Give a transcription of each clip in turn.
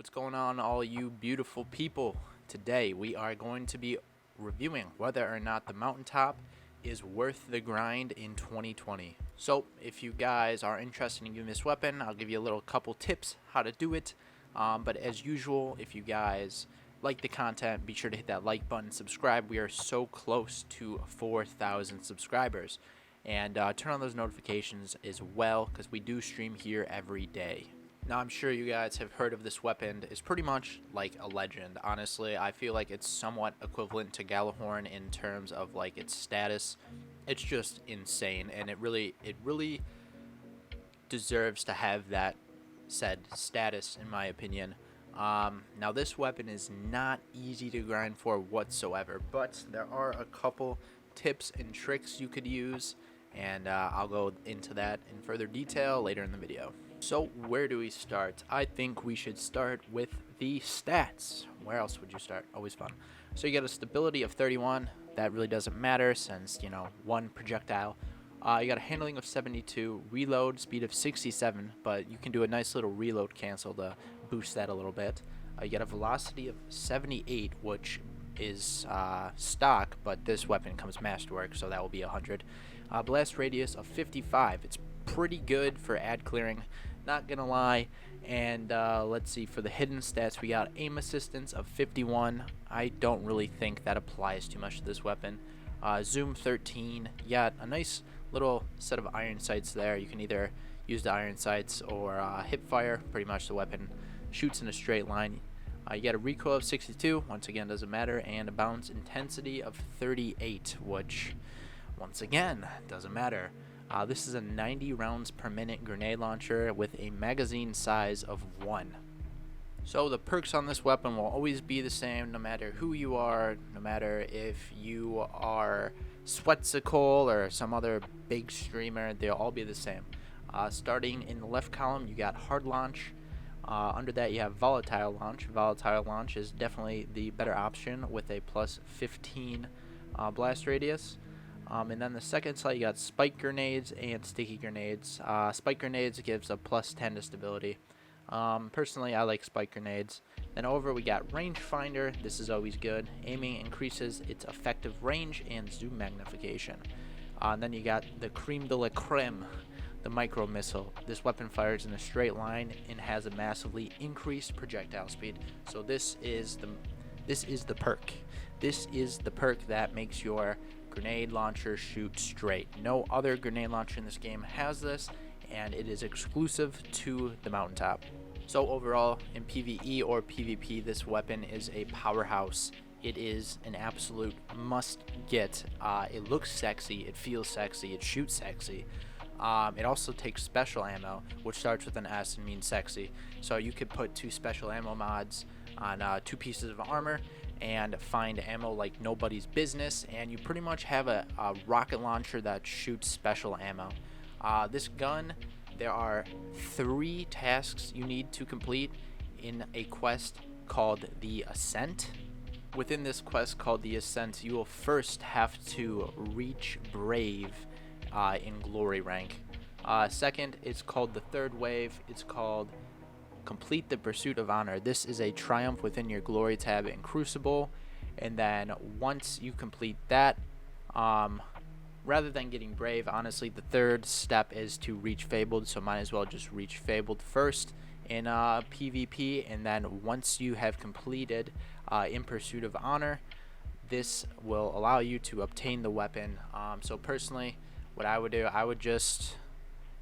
What's going on, all you beautiful people? Today we are going to be reviewing whether or not the Mountaintop is worth the grind in 2020. So if you guys are interested in using this weapon, I'll give you a little couple tips how to do it. But as usual, if you guys like the content, be sure to hit that like button, subscribe. We are so close to 4,000 subscribers. And turn on those notifications as well, because we do stream here every day. Now, I'm sure you guys have heard of this weapon. It's pretty much like a legend. Honestly, I feel like it's somewhat equivalent to Gjallarhorn in terms of like its status. It's just insane, and it really deserves to have that said status, in my opinion. Now, this weapon is not easy to grind for whatsoever, but there are a couple tips and tricks you could use, and I'll go into that in further detail later in the video. So where do we start? I think we should start with the stats. Where else would you start? Always fun. So you get a stability of 31. That really doesn't matter since, you know, one projectile. You got a handling of 72, reload speed of 67, but you can do a nice little reload cancel to boost that a little bit. You get a velocity of 78, which is stock, but this weapon comes masterwork, so that will be 100. Blast radius of 55. It's pretty good for ad clearing, not gonna lie. And let's see, for the hidden stats, we got aim assistance of 51. I don't really think that applies too much to this weapon. Zoom 13. You got a nice little set of iron sights there. You can either use the iron sights or hip fire. Pretty much the weapon shoots in a straight line. You get a recoil of 62, once again doesn't matter, and a bounce intensity of 38, which once again doesn't matter. This is a 90 rounds per minute grenade launcher with a magazine size of 1. So the perks on this weapon will always be the same no matter who you are, no matter if you are Sweatsicle or some other big streamer, they'll all be the same. Starting in the left column, you got hard launch. Under that, you have volatile launch. Volatile launch is definitely the better option with a plus 15 blast radius. And then the second slot, you got spike grenades and sticky grenades. Spike grenades gives a plus 10 to stability. Personally, I like spike grenades. Then over, we got rangefinder. This is always good. Aiming increases its effective range and zoom magnification. And then you got the creme de la creme, the micro missile. This weapon fires in a straight line and has a massively increased projectile speed. So this is the perk. This is the perk that makes your grenade launcher shoot straight. No other grenade launcher in this game has this, and it is exclusive to the Mountaintop. So overall, in PvE or PvP, this weapon is a powerhouse. It is an absolute must get. It looks sexy, it feels sexy, it shoots sexy. It also takes special ammo, which starts with an S and means sexy. So you could put 2 special ammo mods on 2 pieces of armor and find ammo like nobody's business, and you pretty much have a rocket launcher that shoots special ammo. This gun, there are 3 tasks you need to complete in a quest called the Ascent. Within this quest called the Ascent, you will first have to reach Brave in glory rank. Second, it's called the third wave. It's called Complete the Pursuit of Honor. This is a triumph within your glory tab in Crucible, and then once you complete that, rather than getting Brave, honestly, the third step is to reach Fabled, so might as well just reach Fabled first in PvP, and then once you have completed In Pursuit of Honor, this will allow you to obtain the weapon. So personally, what I would do, I would just,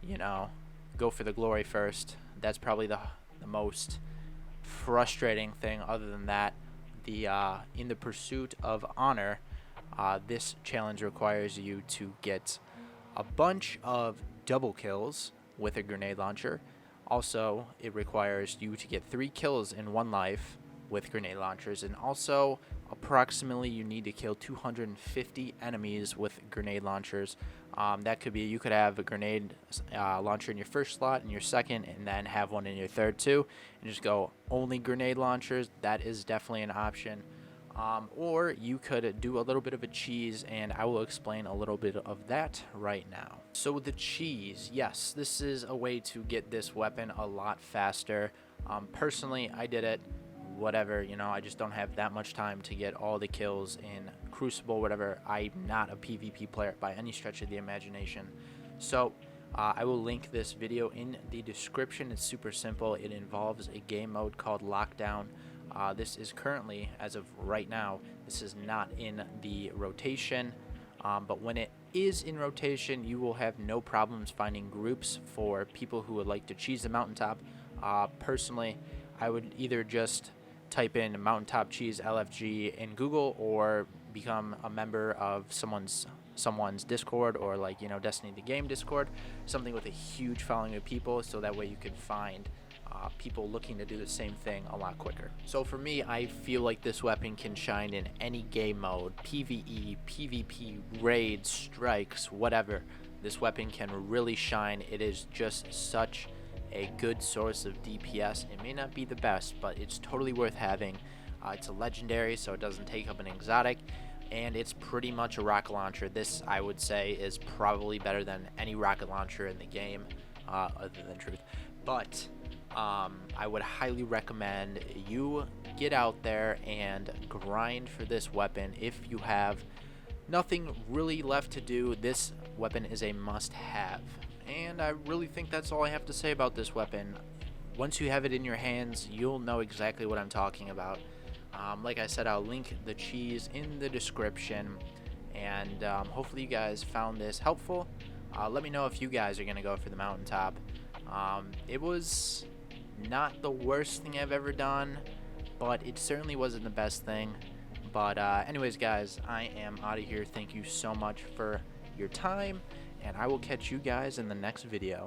you know, go for the glory first. That's probably the most frustrating thing. Other than that, the in the Pursuit of Honor, this challenge requires you to get a bunch of double kills with a grenade launcher. Also, it requires you to get 3 kills in 1 life with grenade launchers, and also approximately you need to kill 250 enemies with grenade launchers. That could be, you could have a grenade launcher in your first slot, in your second, and then have one in your third too, and just go only grenade launchers. That is definitely an option. Or you could do a little bit of a cheese, and I will explain a little bit of that right now. So the cheese, yes, this is a way to get this weapon a lot faster. Personally, I did it. Whatever, you know, I just don't have that much time to get all the kills in Crucible, whatever. I'm not a PvP player by any stretch of the imagination. So I will link this video in the description. It's super simple. It involves a game mode called Lockdown. This is currently, as of right now, this is not in the rotation. But when it is in rotation, you will have no problems finding groups for people who would like to cheese the Mountaintop. Personally, I would either just type in Mountaintop cheese LFG in Google, or become a member of someone's Discord, or like, you know, Destiny the Game Discord, something with a huge following of people, so that way you can find people looking to do the same thing a lot quicker. So for me, I feel like this weapon can shine in any game mode, PvE, PvP, raids, strikes, whatever. This weapon can really shine. It is just such a good source of DPS. It may not be the best, but it's totally worth having. It's a legendary, so it doesn't take up an exotic, and it's pretty much a rocket launcher. This, I would say, is probably better than any rocket launcher in the game, other than Truth. But I would highly recommend you get out there and grind for this weapon. If you have nothing really left to do, this weapon is a must-have. And I really think that's all I have to say about this weapon. Once you have it in your hands, you'll know exactly what I'm talking about. Like I said, I'll link the cheese in the description, and hopefully you guys found this helpful. Let me know if you guys are going to go for the Mountaintop. It was not the worst thing I've ever done, but it certainly wasn't the best thing. But anyways, guys, I am out of here. Thank you so much for your time, and I will catch you guys in the next video.